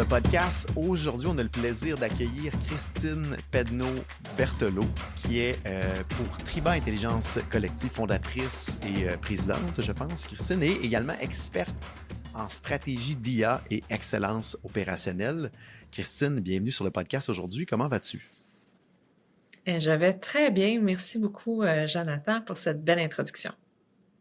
podcast. Aujourd'hui, on a le plaisir d'accueillir Christine Pedneau-Berthelot, qui est pour Triba Intelligence Collective, fondatrice et présidente, je pense. Christine est également experte en stratégie d'IA et excellence opérationnelle. Christine, bienvenue sur le podcast aujourd'hui. Comment vas-tu? Je vais très bien. Merci beaucoup, Jonathan, pour cette belle introduction.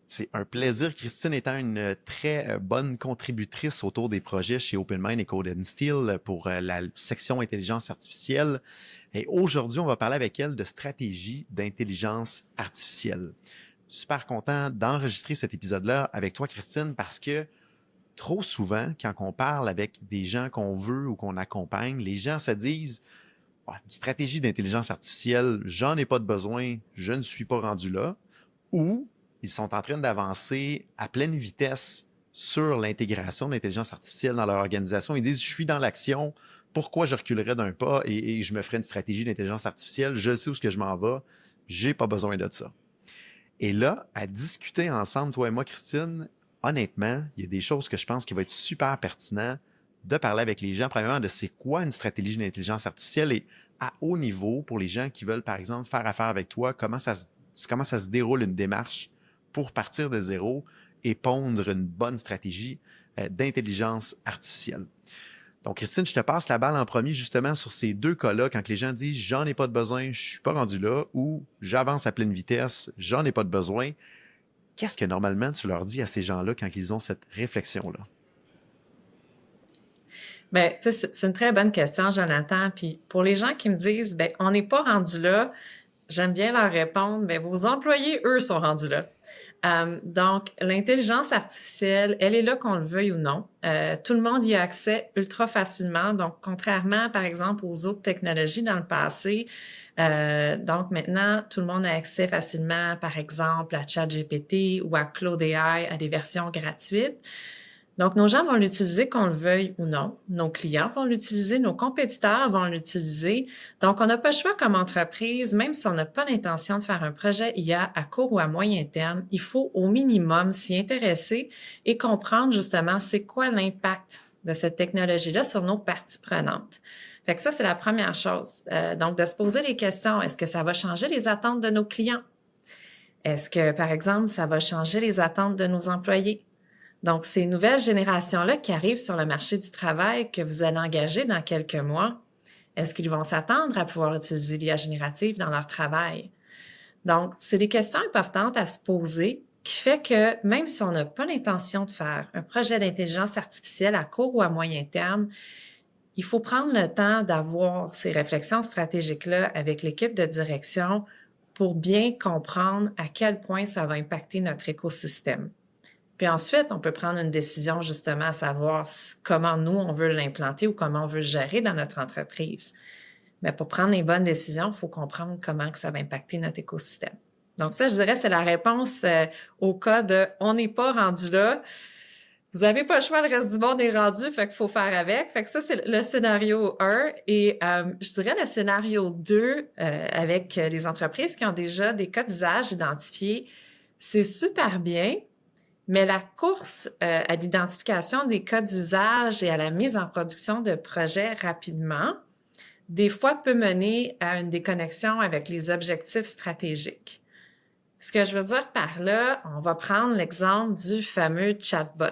C'est un plaisir. Christine étant une très bonne contributrice autour des projets chez OpenMind et Code & Steel pour la section intelligence artificielle. Et aujourd'hui, on va parler avec elle de stratégie d'intelligence artificielle. Super content d'enregistrer cet épisode-là avec toi, Christine, parce que trop souvent, quand on parle avec des gens qu'on veut ou qu'on accompagne, les gens se disent « Une stratégie d'intelligence artificielle, j'en ai pas de besoin, je ne suis pas rendu là. » Ou ils sont en train d'avancer à pleine vitesse sur l'intégration de l'intelligence artificielle dans leur organisation. Ils disent, je suis dans l'action, pourquoi je reculerais d'un pas et je me ferais une stratégie d'intelligence artificielle, je sais où ce que je m'en vais, j'ai pas besoin de ça. Et là, à discuter ensemble, toi et moi, Christine, honnêtement, il y a des choses que je pense qui vont être super pertinent de parler avec les gens, premièrement, de c'est quoi une stratégie d'intelligence artificielle et à haut niveau, pour les gens qui veulent, par exemple, faire affaire avec toi, comment ça se déroule une démarche pour partir de zéro et pondre une bonne stratégie d'intelligence artificielle. Donc, Christine, je te passe la balle en premier justement sur ces deux cas-là, quand les gens disent « j'en ai pas de besoin, je suis pas rendu là » ou « j'avance à pleine vitesse, j'en ai pas de besoin ». Qu'est-ce que normalement tu leur dis à ces gens-là quand ils ont cette réflexion-là? Bien, tu sais, c'est une très bonne question, Jonathan. Puis pour les gens qui me disent « bien, on n'est pas rendu là », j'aime bien leur répondre « bien, vos employés, eux, sont rendus là ». Donc, l'intelligence artificielle, elle est là qu'on le veuille ou non. Tout le monde y a accès ultra facilement. Donc, contrairement, par exemple, aux autres technologies dans le passé, donc maintenant, tout le monde a accès facilement, par exemple, à ChatGPT ou à Claude AI, à des versions gratuites. Donc, nos gens vont l'utiliser qu'on le veuille ou non. Nos clients vont l'utiliser, nos compétiteurs vont l'utiliser. Donc, on n'a pas le choix comme entreprise, même si on n'a pas l'intention de faire un projet IA à court ou à moyen terme, il faut au minimum s'y intéresser et comprendre justement c'est quoi l'impact de cette technologie-là sur nos parties prenantes. Fait que ça, c'est la première chose. Donc, de se poser les questions, est-ce que ça va changer les attentes de nos clients? Est-ce que, par exemple, ça va changer les attentes de nos employés? Donc, ces nouvelles générations-là qui arrivent sur le marché du travail, que vous allez engager dans quelques mois, est-ce qu'ils vont s'attendre à pouvoir utiliser l'IA générative dans leur travail? Donc, c'est des questions importantes à se poser qui fait que même si on n'a pas l'intention de faire un projet d'intelligence artificielle à court ou à moyen terme, il faut prendre le temps d'avoir ces réflexions stratégiques-là avec l'équipe de direction pour bien comprendre à quel point ça va impacter notre écosystème. Puis ensuite, on peut prendre une décision justement à savoir comment nous, on veut l'implanter ou comment on veut le gérer dans notre entreprise. Mais pour prendre les bonnes décisions, il faut comprendre comment que ça va impacter notre écosystème. Donc ça, je dirais, c'est la réponse au cas de « on n'est pas rendu là ». Vous n'avez pas le choix, le reste du monde est rendu, fait qu'il faut faire avec. Fait que ça, c'est le scénario 1. Et je dirais le scénario 2, avec les entreprises qui ont déjà des cas d'usage identifiés, c'est super bien. Mais la course à l'identification des cas d'usage et à la mise en production de projets rapidement, des fois peut mener à une déconnexion avec les objectifs stratégiques. Ce que je veux dire par là, on va prendre l'exemple du fameux chatbot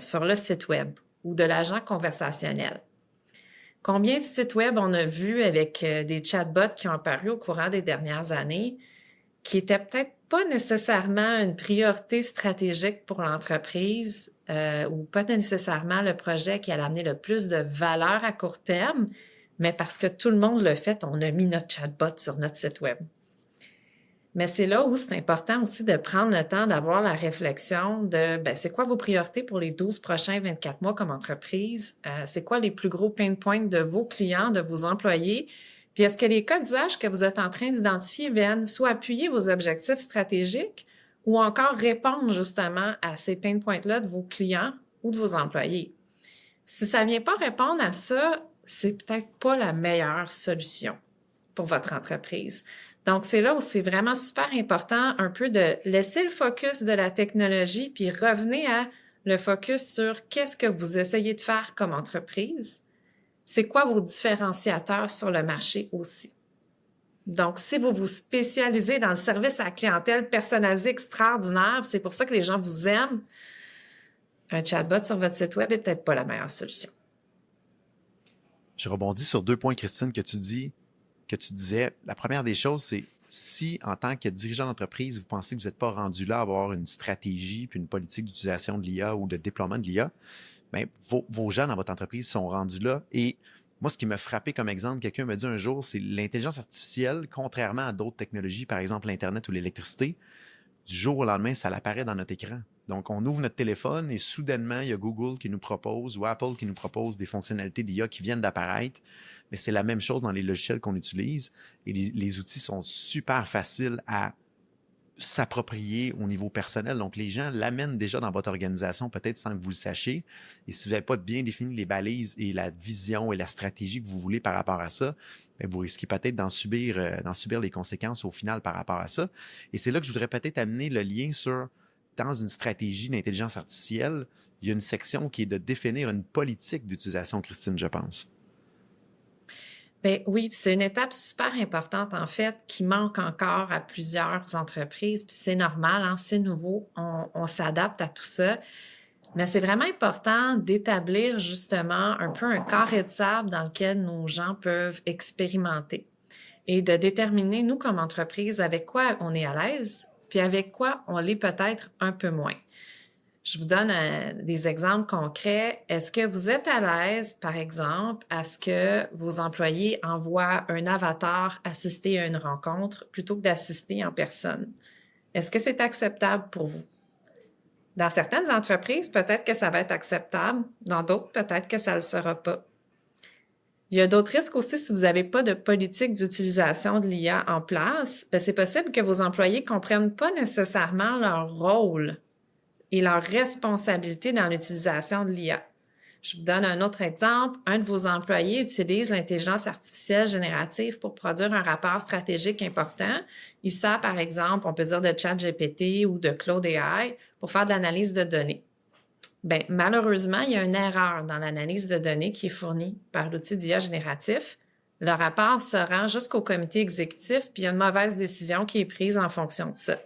sur le site web ou de l'agent conversationnel. Combien de sites web on a vu avec des chatbots qui ont apparu au courant des dernières années qui étaient peut-être pas nécessairement une priorité stratégique pour l'entreprise ou pas nécessairement le projet qui allait amener le plus de valeur à court terme, mais parce que tout le monde le fait, on a mis notre chatbot sur notre site web. Mais c'est là où c'est important aussi de prendre le temps d'avoir la réflexion de c'est quoi vos priorités pour les 12 prochains 24 mois comme entreprise? C'est quoi les plus gros pain points de vos clients, de vos employés? Puis est-ce que les cas d'usage que vous êtes en train d'identifier viennent soit appuyer vos objectifs stratégiques ou encore répondre justement à ces pain points-là de vos clients ou de vos employés? Si ça ne vient pas répondre à ça, c'est peut-être pas la meilleure solution pour votre entreprise. Donc, c'est là où c'est vraiment super important un peu de laisser le focus de la technologie puis revenir à le focus sur qu'est-ce que vous essayez de faire comme entreprise c'est quoi vos différenciateurs sur le marché aussi. Donc, si vous vous spécialisez dans le service à la clientèle personnalisé extraordinaire, c'est pour ça que les gens vous aiment, un chatbot sur votre site web n'est peut-être pas la meilleure solution. Je rebondis sur 2 points, Christine, que tu disais. La première des choses, c'est si, en tant que dirigeant d'entreprise, vous pensez que vous n'êtes pas rendu là à avoir une stratégie puis une politique d'utilisation de l'IA ou de déploiement de l'IA, bien, vos gens dans votre entreprise sont rendus là. Et moi, ce qui m'a frappé comme exemple, quelqu'un m'a dit un jour, c'est l'intelligence artificielle, contrairement à d'autres technologies, par exemple l'Internet ou l'électricité, du jour au lendemain, ça apparaît dans notre écran. Donc, on ouvre notre téléphone et soudainement, il y a Google qui nous propose ou Apple qui nous propose des fonctionnalités d'IA qui viennent d'apparaître. Mais c'est la même chose dans les logiciels qu'on utilise. Et les outils sont super faciles à s'approprier au niveau personnel. Donc, les gens l'amènent déjà dans votre organisation, peut-être sans que vous le sachiez. Et si vous n'avez pas bien défini les balises et la vision et la stratégie que vous voulez par rapport à ça, bien, vous risquez peut-être d'en subir les conséquences au final par rapport à ça. Et c'est là que je voudrais peut-être amener le lien sur, dans une stratégie d'intelligence artificielle, il y a une section qui est de définir une politique d'utilisation, Christine, je pense. Bien, oui, c'est une étape super importante, en fait, qui manque encore à plusieurs entreprises. Puis c'est normal, hein, c'est nouveau, on s'adapte à tout ça. Mais c'est vraiment important d'établir justement un peu un carré de sable dans lequel nos gens peuvent expérimenter et de déterminer, nous, comme entreprise, avec quoi on est à l'aise, puis avec quoi on l'est peut-être un peu moins. Je vous donne des exemples concrets. Est-ce que vous êtes à l'aise, par exemple, à ce que vos employés envoient un avatar assister à une rencontre plutôt que d'assister en personne? Est-ce que c'est acceptable pour vous? Dans certaines entreprises, peut-être que ça va être acceptable. Dans d'autres, peut-être que ça ne le sera pas. Il y a d'autres risques aussi si vous n'avez pas de politique d'utilisation de l'IA en place. Bien, c'est possible que vos employés ne comprennent pas nécessairement leur rôle et leur responsabilité dans l'utilisation de l'IA. Je vous donne un autre exemple. Un de vos employés utilise l'intelligence artificielle générative pour produire un rapport stratégique important. Il sert, par exemple, on peut dire de ChatGPT ou de Claude AI pour faire de l'analyse de données. Bien, malheureusement, il y a une erreur dans l'analyse de données qui est fournie par l'outil d'IA génératif. Le rapport se rend jusqu'au comité exécutif, puis il y a une mauvaise décision qui est prise en fonction de ça.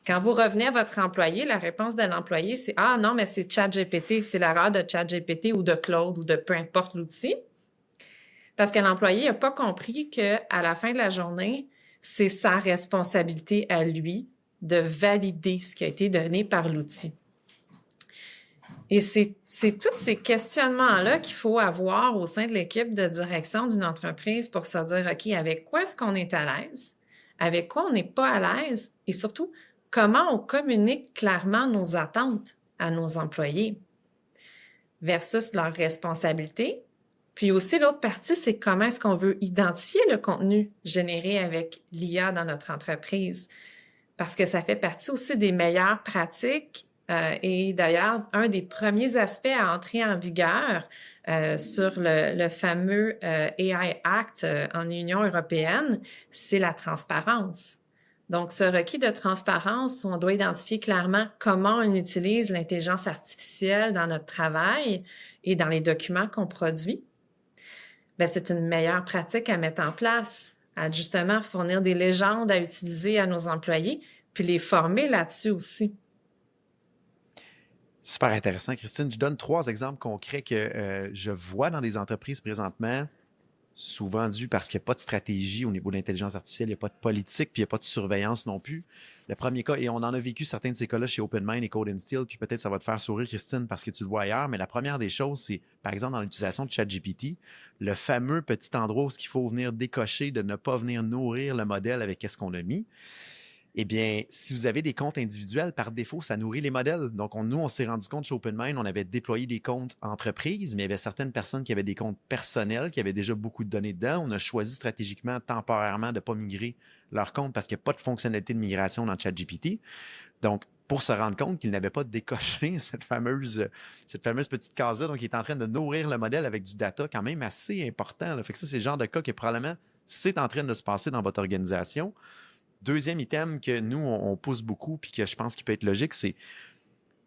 Quand vous revenez à votre employé, la réponse de l'employé, c'est « Ah non, mais c'est ChatGPT, c'est l'erreur de ChatGPT ou de Claude ou de peu importe l'outil. » Parce que l'employé n'a pas compris qu'à la fin de la journée, c'est sa responsabilité à lui de valider ce qui a été donné par l'outil. Et c'est tous ces questionnements-là qu'il faut avoir au sein de l'équipe de direction d'une entreprise pour se dire, OK, avec quoi est-ce qu'on est à l'aise? Avec quoi on n'est pas à l'aise? Et surtout, comment on communique clairement nos attentes à nos employés versus leurs responsabilités. Puis aussi, l'autre partie, c'est comment est-ce qu'on veut identifier le contenu généré avec l'IA dans notre entreprise. Parce que ça fait partie aussi des meilleures pratiques et d'ailleurs, un des premiers aspects à entrer en vigueur sur le fameux AI Act en Union européenne, c'est la transparence. Donc, ce requis de transparence où on doit identifier clairement comment on utilise l'intelligence artificielle dans notre travail et dans les documents qu'on produit, bien, c'est une meilleure pratique à mettre en place, à justement fournir des légendes à utiliser à nos employés, puis les former là-dessus aussi. Super intéressant, Christine. Je donne 3 exemples concrets que je vois dans des entreprises présentement, souvent dû parce qu'il n'y a pas de stratégie au niveau de l'intelligence artificielle, il n'y a pas de politique, puis il n'y a pas de surveillance non plus. Le premier cas, et on en a vécu certains de ces cas-là chez OpenMind et Code & Steel, puis peut-être ça va te faire sourire, Christine, parce que tu le vois ailleurs, mais la première des choses, c'est, par exemple, dans l'utilisation de ChatGPT, le fameux petit endroit où il faut venir décocher de ne pas venir nourrir le modèle avec ce qu'on a mis. Eh bien, si vous avez des comptes individuels, par défaut, ça nourrit les modèles. Donc, nous, on s'est rendu compte chez OpenMind, on avait déployé des comptes entreprises, mais il y avait certaines personnes qui avaient des comptes personnels, qui avaient déjà beaucoup de données dedans. On a choisi stratégiquement, temporairement, de ne pas migrer leur compte parce qu'il n'y a pas de fonctionnalité de migration dans ChatGPT. Donc, pour se rendre compte qu'il n'avait pas décoché cette fameuse petite case-là, donc il est en train de nourrir le modèle avec du data quand même assez important. Là. Fait que ça, c'est le genre de cas que probablement c'est en train de se passer dans votre organisation. Deuxième item que nous, on pousse beaucoup puis que je pense qu'il peut être logique, c'est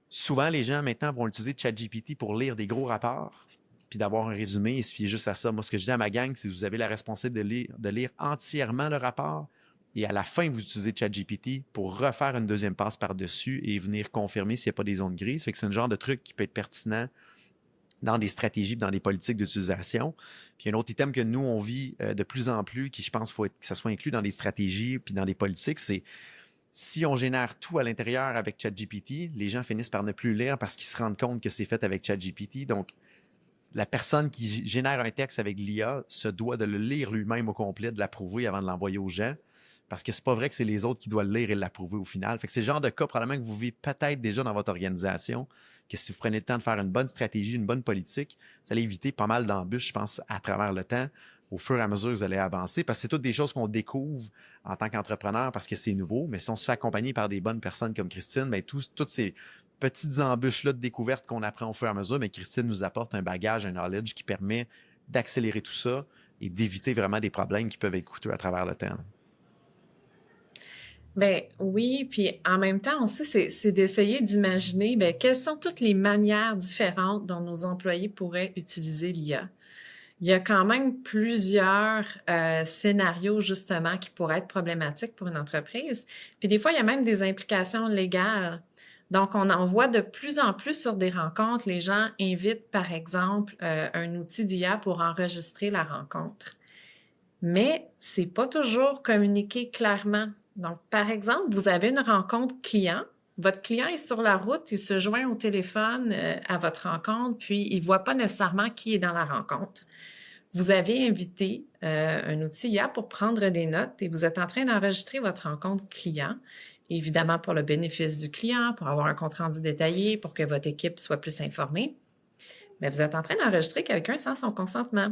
souvent les gens maintenant vont utiliser ChatGPT pour lire des gros rapports. puis d'avoir un résumé et se fier juste à ça. Moi, ce que je dis à ma gang, c'est que vous avez la responsabilité de lire entièrement le rapport et à la fin, vous utilisez ChatGPT pour refaire une deuxième passe par-dessus et venir confirmer s'il n'y a pas des zones grises. Fait que c'est le genre de truc qui peut être pertinent dans des stratégies, dans des politiques d'utilisation. Puis un autre item que nous, on vit de plus en plus, qui je pense qu'il faut que ça soit inclus dans des stratégies puis dans les politiques, c'est si on génère tout à l'intérieur avec ChatGPT, les gens finissent par ne plus lire parce qu'ils se rendent compte que c'est fait avec ChatGPT. Donc, la personne qui génère un texte avec l'IA se doit de le lire lui-même au complet, de l'approuver avant de l'envoyer aux gens. Parce que c'est pas vrai que c'est les autres qui doivent le lire et l'approuver au final. Fait que c'est le genre de cas probablement que vous vivez peut-être déjà dans votre organisation, que si vous prenez le temps de faire une bonne stratégie, une bonne politique, ça allait éviter pas mal d'embûches, je pense, à travers le temps, au fur et à mesure que vous allez avancer. Parce que c'est toutes des choses qu'on découvre en tant qu'entrepreneur parce que c'est nouveau. Mais si on se fait accompagner par des bonnes personnes comme Christine, bien, toutes ces petites embûches-là de découverte qu'on apprend au fur et à mesure, mais Christine nous apporte un bagage, un knowledge qui permet d'accélérer tout ça et d'éviter vraiment des problèmes qui peuvent être coûteux à travers le temps. Ben oui, puis en même temps aussi, c'est d'essayer d'imaginer ben, quelles sont toutes les manières différentes dont nos employés pourraient utiliser l'IA. Il y a quand même plusieurs scénarios justement qui pourraient être problématiques pour une entreprise. Puis des fois, il y a même des implications légales. Donc, on en voit de plus en plus sur des rencontres. Les gens invitent, par exemple, un outil d'IA pour enregistrer la rencontre. Mais c'est pas toujours communiqué clairement. Donc, par exemple, vous avez une rencontre client. Votre client est sur la route, il se joint au téléphone à votre rencontre, puis il voit pas nécessairement qui est dans la rencontre. Vous avez invité un outil IA pour prendre des notes et vous êtes en train d'enregistrer votre rencontre client, évidemment pour le bénéfice du client, pour avoir un compte-rendu détaillé, pour que votre équipe soit plus informée. Mais vous êtes en train d'enregistrer quelqu'un sans son consentement.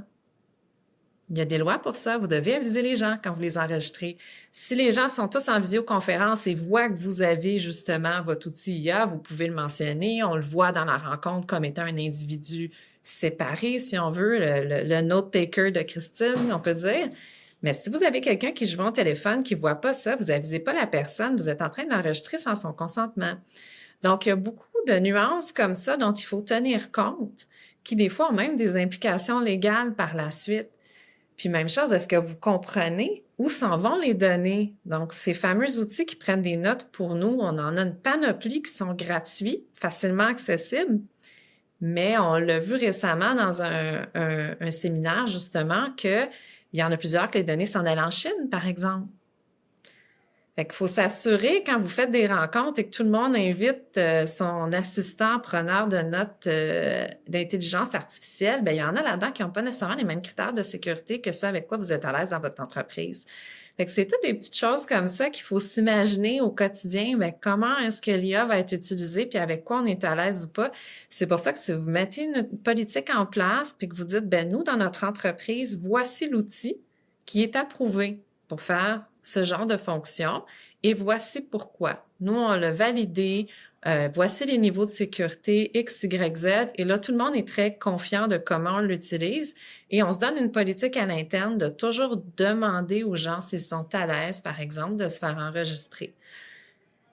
Il y a des lois pour ça. Vous devez aviser les gens quand vous les enregistrez. Si les gens sont tous en visioconférence et voient que vous avez justement votre outil IA, vous pouvez le mentionner. On le voit dans la rencontre comme étant un individu séparé, si on veut, le note-taker de Christine, on peut dire. Mais si vous avez quelqu'un qui joue au téléphone, qui ne voit pas ça, vous n'avisez pas la personne, vous êtes en train de l'enregistrer sans son consentement. Donc, il y a beaucoup de nuances comme ça dont il faut tenir compte, qui des fois ont même des implications légales par la suite. Puis même chose, est-ce que vous comprenez où s'en vont les données? Donc, ces fameux outils qui prennent des notes pour nous, on en a une panoplie qui sont gratuits, facilement accessibles, mais on l'a vu récemment dans un séminaire, justement, qu'il y en a plusieurs que les données s'en allaient en Chine, par exemple. Fait qu'il faut s'assurer quand vous faites des rencontres et que tout le monde invite son assistant preneur de notes d'intelligence artificielle, bien, il y en a là-dedans qui n'ont pas nécessairement les mêmes critères de sécurité que ceux avec quoi vous êtes à l'aise dans votre entreprise. Fait que c'est toutes des petites choses comme ça qu'il faut s'imaginer au quotidien, bien, comment est-ce que l'IA va être utilisée puis avec quoi on est à l'aise ou pas. C'est pour ça que si vous mettez une politique en place puis que vous dites, ben nous, dans notre entreprise, voici l'outil qui est approuvé pour faire ce genre de fonction et voici pourquoi. Nous, on l'a validé, voici les niveaux de sécurité X, Y, Z et là, tout le monde est très confiant de comment on l'utilise et on se donne une politique à l'interne de toujours demander aux gens s'ils sont à l'aise, par exemple, de se faire enregistrer.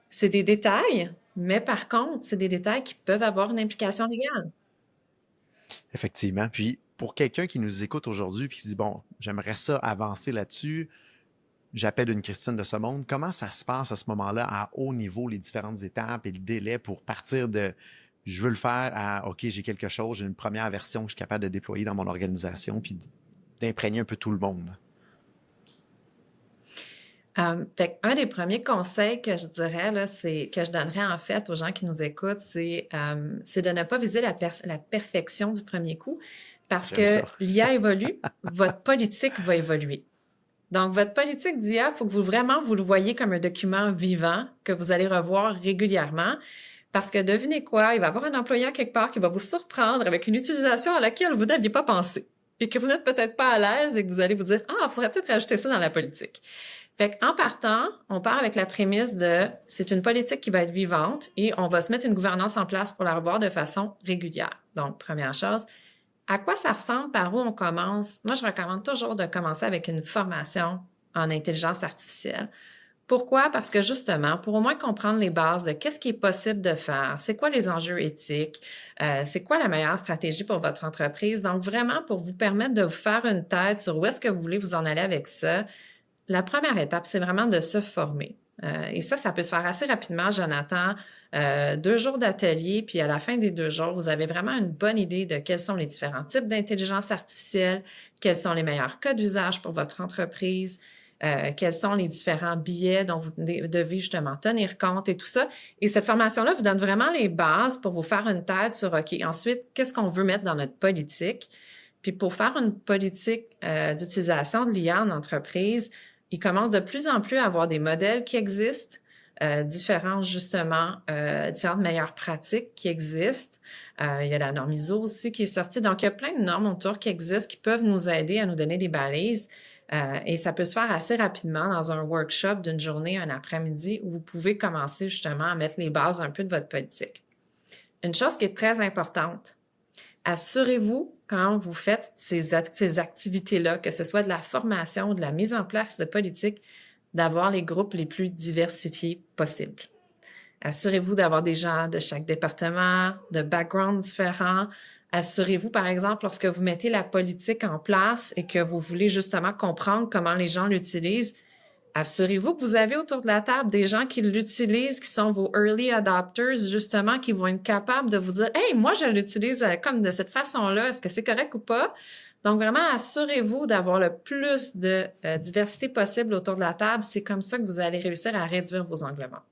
C'est des détails, mais par contre, c'est des détails qui peuvent avoir une implication légale. Effectivement. Puis, pour quelqu'un qui nous écoute aujourd'hui et qui se dit, bon, j'aimerais ça avancer là-dessus, j'appelle une Christine de ce monde. Comment ça se passe à ce moment-là, à haut niveau, les différentes étapes et le délai pour partir de je veux le faire à OK, j'ai quelque chose, j'ai une première version que je suis capable de déployer dans mon organisation puis d'imprégner un peu tout le monde? Fait un des premiers conseils que je dirais, là, que je donnerais en fait aux gens qui nous écoutent, c'est de ne pas viser la perfection du premier coup parce J'aime que ça. l'IA évolue, votre politique va évoluer. Donc, votre politique d'IA, il faut que vous le voyez comme un document vivant que vous allez revoir régulièrement. Parce que devinez quoi, il va y avoir un employé quelque part qui va vous surprendre avec une utilisation à laquelle vous n'aviez pas pensé et que vous n'êtes peut-être pas à l'aise et que vous allez vous dire « Ah, il faudrait peut-être rajouter ça dans la politique ». Fait qu'en partant, on part avec la prémisse de c'est une politique qui va être vivante et on va se mettre une gouvernance en place pour la revoir de façon régulière. Donc, première chose, à quoi ça ressemble, par où on commence? Moi, je recommande toujours de commencer avec une formation en intelligence artificielle Pourquoi? Parce que justement, pour au moins comprendre les bases de qu'est-ce qui est possible de faire, c'est quoi les enjeux éthiques, c'est quoi la meilleure stratégie pour votre entreprise. Donc, vraiment, pour vous permettre de vous faire une tête sur où est-ce que vous voulez vous en aller avec ça, la première étape, c'est vraiment de se former. Et ça peut se faire assez rapidement, Jonathan. 2 jours d'atelier, puis à la fin des 2 jours, vous avez vraiment une bonne idée de quels sont les différents types d'intelligence artificielle, quels sont les meilleurs cas d'usage pour votre entreprise, quels sont les différents biais dont vous devez justement tenir compte et tout ça. Et cette formation-là vous donne vraiment les bases pour vous faire une tête sur, OK, ensuite, qu'est-ce qu'on veut mettre dans notre politique? Puis pour faire une politique d'utilisation de l'IA en entreprise, il commence de plus en plus à avoir des modèles qui existent, différentes meilleures pratiques qui existent. Il y a la norme ISO aussi qui est sortie. Donc, il y a plein de normes autour qui existent qui peuvent nous aider à nous donner des balises. Et ça peut se faire assez rapidement dans un workshop d'une journée, un après-midi, où vous pouvez commencer justement à mettre les bases un peu de votre politique. Une chose qui est très importante, assurez-vous, quand vous faites ces activités-là, que ce soit de la formation ou de la mise en place de politique, d'avoir les groupes les plus diversifiés possibles. Assurez-vous d'avoir des gens de chaque département, de backgrounds différents. Assurez-vous, par exemple, lorsque vous mettez la politique en place et que vous voulez justement comprendre comment les gens l'utilisent, assurez-vous que vous avez autour de la table des gens qui l'utilisent, qui sont vos early adopters, justement, qui vont être capables de vous dire « Hey, moi, je l'utilise comme de cette façon-là. Est-ce que c'est correct ou pas? » Donc, vraiment, assurez-vous d'avoir le plus de diversité possible autour de la table. C'est comme ça que vous allez réussir à réduire vos angles morts.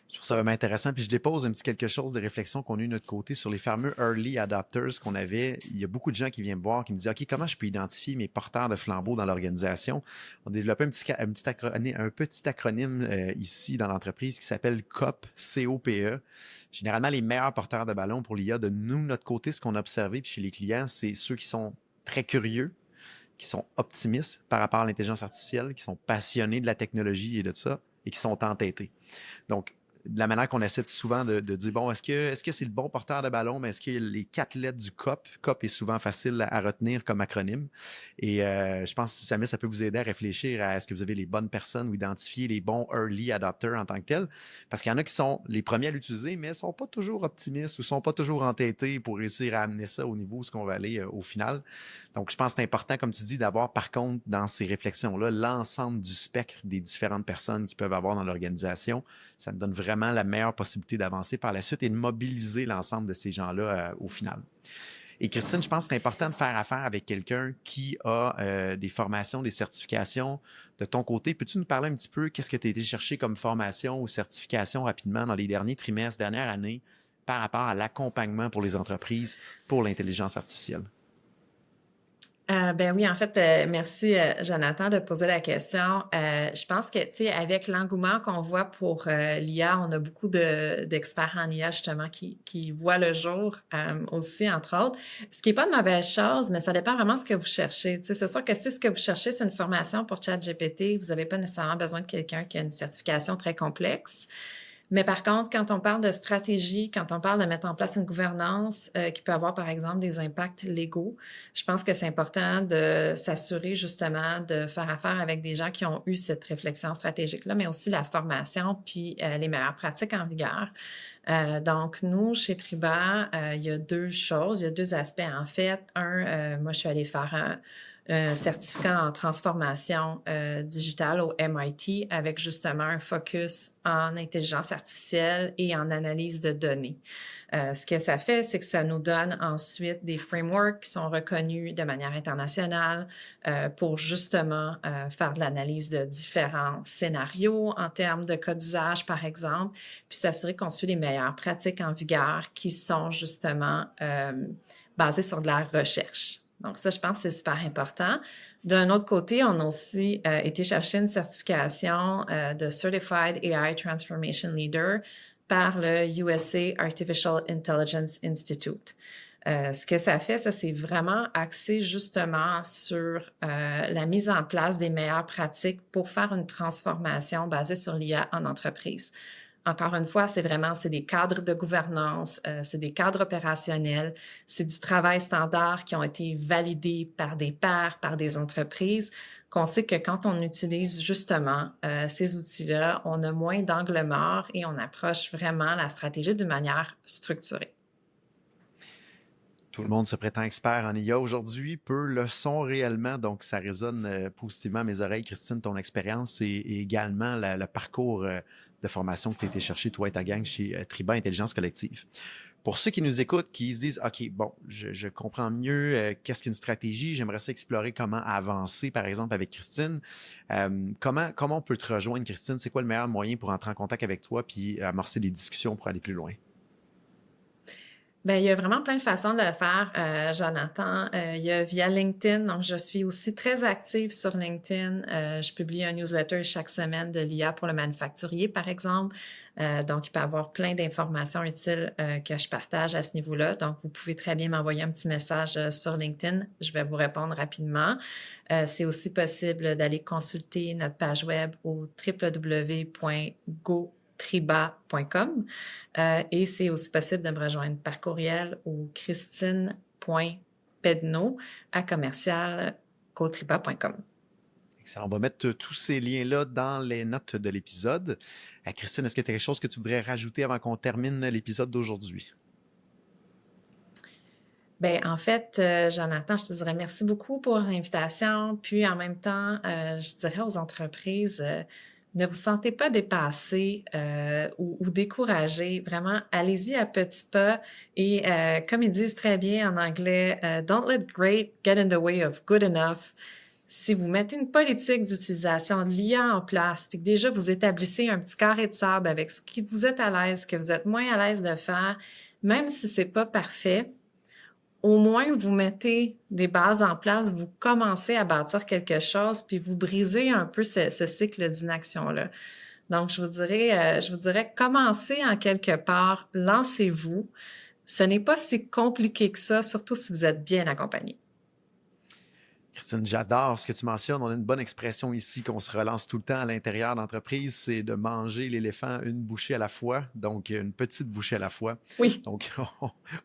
Je trouve ça vraiment intéressant. Puis je dépose un petit quelque chose de réflexion qu'on a eu de notre côté sur les fameux early adopters qu'on avait. Il y a beaucoup de gens qui viennent me voir, qui me disent OK, comment je peux identifier mes porteurs de flambeau dans l'organisation? On a développé un petit acronyme ici dans l'entreprise qui s'appelle COPE, C-O-P-E. Généralement, les meilleurs porteurs de ballon pour l'IA, de nous, notre côté, ce qu'on a observé puis chez les clients, c'est ceux qui sont très curieux, qui sont optimistes par rapport à l'intelligence artificielle, qui sont passionnés de la technologie et de ça, et qui sont entêtés. Donc, de la manière qu'on essaie souvent de dire, bon, est-ce que c'est le bon porteur de ballon, mais est-ce que les 4 lettres du COP, COP est souvent facile à retenir comme acronyme. Et je pense que Samis, ça peut vous aider à réfléchir à est-ce que vous avez les bonnes personnes ou identifier les bons early adopters en tant que tels. Parce qu'il y en a qui sont les premiers à l'utiliser, mais ne sont pas toujours optimistes ou ne sont pas toujours entêtés pour réussir à amener ça au niveau où ce qu'on va aller au final. Donc, je pense que c'est important, comme tu dis, d'avoir par contre dans ces réflexions-là l'ensemble du spectre des différentes personnes qui peuvent avoir dans l'organisation. Ça nous donne vraiment la meilleure possibilité d'avancer par la suite et de mobiliser l'ensemble de ces gens-là au final. Et Christine, je pense que c'est important de faire affaire avec quelqu'un qui a des formations, des certifications de ton côté. Peux-tu nous parler un petit peu qu'est-ce que tu as été chercher comme formation ou certification rapidement dans les derniers trimestres, dernières années, par rapport à l'accompagnement pour les entreprises pour l'intelligence artificielle? Ben oui, en fait, merci Jonathan de poser la question. Je pense que, tu sais, avec l'engouement qu'on voit pour l'IA, on a beaucoup d'experts en IA justement qui voient le jour aussi, entre autres. Ce qui est pas de mauvaise chose, mais ça dépend vraiment de ce que vous cherchez. Tu sais, c'est sûr que si ce que vous cherchez, c'est une formation pour ChatGPT, vous n'avez pas nécessairement besoin de quelqu'un qui a une certification très complexe. Mais par contre, quand on parle de stratégie, quand on parle de mettre en place une gouvernance qui peut avoir, par exemple, des impacts légaux, je pense que c'est important de s'assurer justement de faire affaire avec des gens qui ont eu cette réflexion stratégique-là, mais aussi la formation puis les meilleures pratiques en vigueur. Donc, nous, chez Triba, il y a 2 choses, il y a 2 aspects en fait. Moi, je suis allée faire un certificat en transformation digitale au MIT avec justement un focus en intelligence artificielle et en analyse de données. Ce que ça fait, c'est que ça nous donne ensuite des frameworks qui sont reconnus de manière internationale pour justement faire de l'analyse de différents scénarios en termes de cas d'usage, par exemple, puis s'assurer qu'on suit les meilleures pratiques en vigueur qui sont justement basées sur de la recherche. Donc ça, je pense que c'est super important. D'un autre côté, on a aussi été chercher une certification de Certified AI Transformation Leader par le USA Artificial Intelligence Institute. Ce que ça fait, ça c'est vraiment axé justement sur la mise en place des meilleures pratiques pour faire une transformation basée sur l'IA en entreprise. Encore une fois, c'est des cadres de gouvernance, c'est des cadres opérationnels, c'est du travail standard qui ont été validés par des pairs, par des entreprises, qu'on sait que quand on utilise justement ces outils-là, on a moins d'angles morts et on approche vraiment la stratégie d'une manière structurée. Tout le monde se prétend expert en IA aujourd'hui, peu le sont réellement, donc ça résonne positivement à mes oreilles. Christine, ton expérience et également le parcours de formation que tu as été chercher, toi et ta gang chez Triba Intelligence Collective. Pour ceux qui nous écoutent, qui se disent « OK, bon, je comprends mieux qu'est-ce qu'une stratégie, j'aimerais ça explorer comment avancer, par exemple, avec Christine. Comment on peut te rejoindre, Christine? C'est quoi le meilleur moyen pour entrer en contact avec toi puis amorcer des discussions pour aller plus loin? » Bien, il y a vraiment plein de façons de le faire, Jonathan. Il y a via LinkedIn, donc je suis aussi très active sur LinkedIn. Je publie un newsletter chaque semaine de l'IA pour le manufacturier, par exemple. Donc, il peut y avoir plein d'informations utiles que je partage à ce niveau-là. Donc, vous pouvez très bien m'envoyer un petit message sur LinkedIn. Je vais vous répondre rapidement. C'est aussi possible d'aller consulter notre page web au www.gotriba.com et c'est aussi possible de me rejoindre par courriel au christine.pedno@commercial-gotriba.com. Excellent. On va mettre tous ces liens-là dans les notes de l'épisode. Christine, est-ce que tu as quelque chose que tu voudrais rajouter avant qu'on termine l'épisode d'aujourd'hui? Bien, en fait, Jonathan, je te dirais merci beaucoup pour l'invitation. Puis, en même temps, je dirais aux entreprises, ne vous sentez pas dépassé ou découragé. Vraiment, allez-y à petits pas. Et comme ils disent très bien en anglais, don't let great get in the way of good enough. Si vous mettez une politique d'utilisation de l'IA en place, puis que déjà vous établissez un petit carré de sable avec ce que vous êtes à l'aise, ce que vous êtes moins à l'aise de faire, même si c'est pas parfait, au moins vous mettez des bases en place, vous commencez à bâtir quelque chose, puis vous brisez un peu ce cycle d'inaction-là. Donc, je vous dirais, commencez en quelque part, lancez-vous. Ce n'est pas si compliqué que ça, surtout si vous êtes bien accompagné. Christine, j'adore ce que tu mentionnes. On a une bonne expression ici qu'on se relance tout le temps à l'intérieur d'entreprise, c'est de manger l'éléphant une bouchée à la fois, donc une petite bouchée à la fois. Oui. Donc,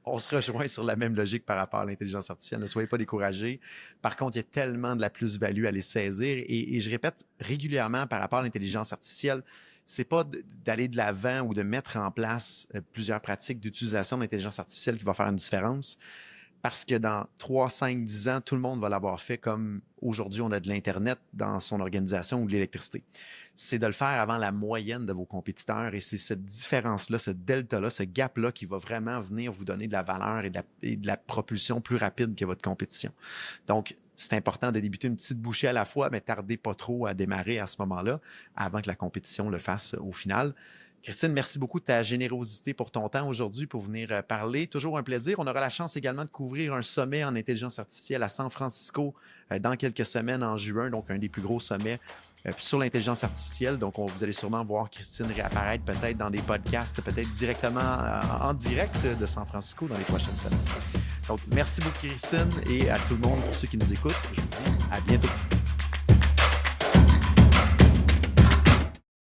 on se rejoint sur la même logique par rapport à l'intelligence artificielle. Ne soyez pas découragés. Par contre, il y a tellement de la plus-value à les saisir et je répète régulièrement par rapport à l'intelligence artificielle, c'est pas d'aller de l'avant ou de mettre en place plusieurs pratiques d'utilisation de l'intelligence artificielle qui va faire une différence. Parce que dans 3, 5, 10 ans, tout le monde va l'avoir fait comme aujourd'hui, on a de l'Internet dans son organisation ou de l'électricité. C'est de le faire avant la moyenne de vos compétiteurs et c'est cette différence-là, ce delta-là, ce gap-là qui va vraiment venir vous donner de la valeur et de la propulsion plus rapide que votre compétition. Donc, c'est important de débuter une petite bouchée à la fois, mais tardez pas trop à démarrer à ce moment-là avant que la compétition le fasse au final. Christine, merci beaucoup de ta générosité pour ton temps aujourd'hui pour venir parler. Toujours un plaisir. On aura la chance également de couvrir un sommet en intelligence artificielle à San Francisco dans quelques semaines en juin, donc un des plus gros sommets sur l'intelligence artificielle. Donc, vous allez sûrement voir Christine réapparaître peut-être dans des podcasts, peut-être directement en direct de San Francisco dans les prochaines semaines. Donc, merci beaucoup Christine et à tout le monde pour ceux qui nous écoutent. Je vous dis à bientôt.